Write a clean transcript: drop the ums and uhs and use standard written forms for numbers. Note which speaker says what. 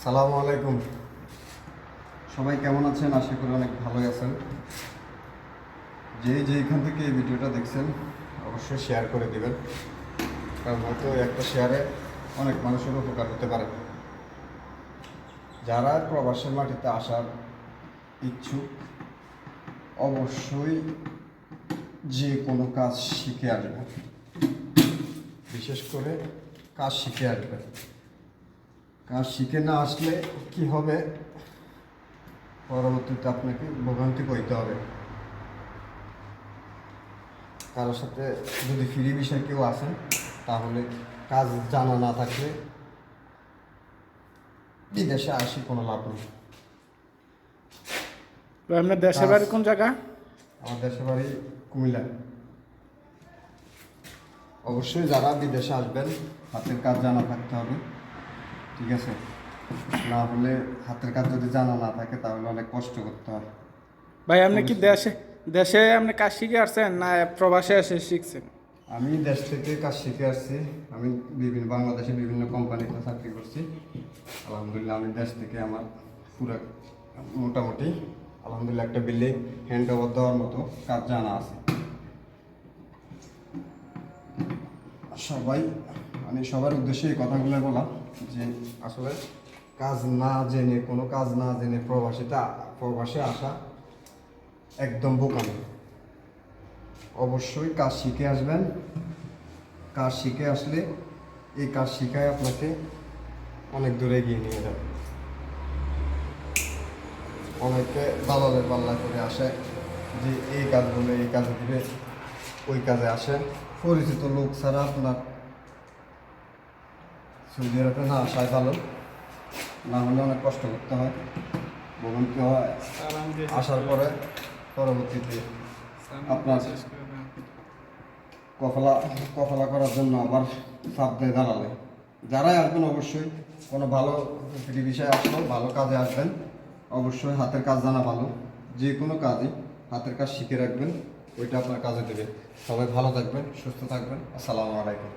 Speaker 1: সালামু আলাইকুম। সবাই কেমন আছেন? আশা করি অনেক ভালোই আছেন। যেখান থেকে এই ভিডিওটা দেখছেন অবশ্যই শেয়ার করে দিবেন, কারণ হয়তো একটা শেয়ারে অনেক মানুষের উপকার হতে পারে। যারা প্রবাসের মাটিতে আসার ইচ্ছুক অবশ্যই যে কোনো কাজ শিখে আসবেন, বিশেষ করে কাজ শিখে আসবেন। কাজ শিখে না আসলে কি হবে, পরবর্তীতে আপনাকে ভোগান্তি করতে হবে। কারোর সাথে যদি ফ্রি বিষয় কেউ আসেন, তাহলে কাজ জানা না থাকলে বিদেশে আসি কোনো লাভ নেই।
Speaker 2: আপনার দেশের বাড়ি কোন জায়গা?
Speaker 1: আমার দেশের বাড়ি কুমিল্লা। অবশ্যই যারা বিদেশে আসবেন হাতের কাজ জানা থাকতে হবে, ঠিক আছে? না হলে হাতের কাজ যদি জানা না থাকে তাহলে অনেক কষ্ট করতে হয়।
Speaker 2: ভাই আপনি কি দেশে দেশে আপনি কাজ শিখে আসছেন না প্রবাসে এসে শিখছেন?
Speaker 1: আমি দেশ থেকে কাজ শিখে আসছি। আমি বাংলাদেশে বিভিন্ন কোম্পানিতে চাকরি করছি। আলহামদুলিল্লাহ আমি দেশ থেকে আমার পুরো মোটামুটি আলহামদুলিল্লাহ একটা বিল্ডিং হ্যান্ড ওভার দেওয়ার মতো কাজ জানা আছে। সবার উদ্দেশ্যে এই কথাগুলো বলা যে আসলে কোনো কাজ না জেনে প্রবাসে আসা একদম বোকামি। অবশ্যই কাজ শিখে আসবেন। কাজ শিখে আসলে এই কাজ শিখায় আপনাকে অনেক দূরে এগিয়ে নিয়ে যাবে। অনেকে দালালের পাল্লা করে আসে যে এই কাজ বলে এই কাজ দিবে, ওই কাজে আসে। পরিচিত লোক ছাড়া আপনার সৌদি আরবে না আসায় ভালো, না হলে অনেক কষ্ট করতে হয়, ভোগান্তি হয়। আসার পরে পরবর্তীতে আপনার কফলা করার জন্য আবার চাপ দেয় দাঁড়ালে। যারাই আসবেন অবশ্যই কোনো ভালো বিষয়ে আসলো, ভালো কাজে আসবেন। অবশ্যই হাতের কাজ জানা ভালো, যে কোনো কাজই হাতের কাজ শিখে রাখবেন, ওইটা আপনার কাজে দেবে। সবাই ভালো থাকবেন, সুস্থ থাকবেন। আসসালামু আলাইকুম।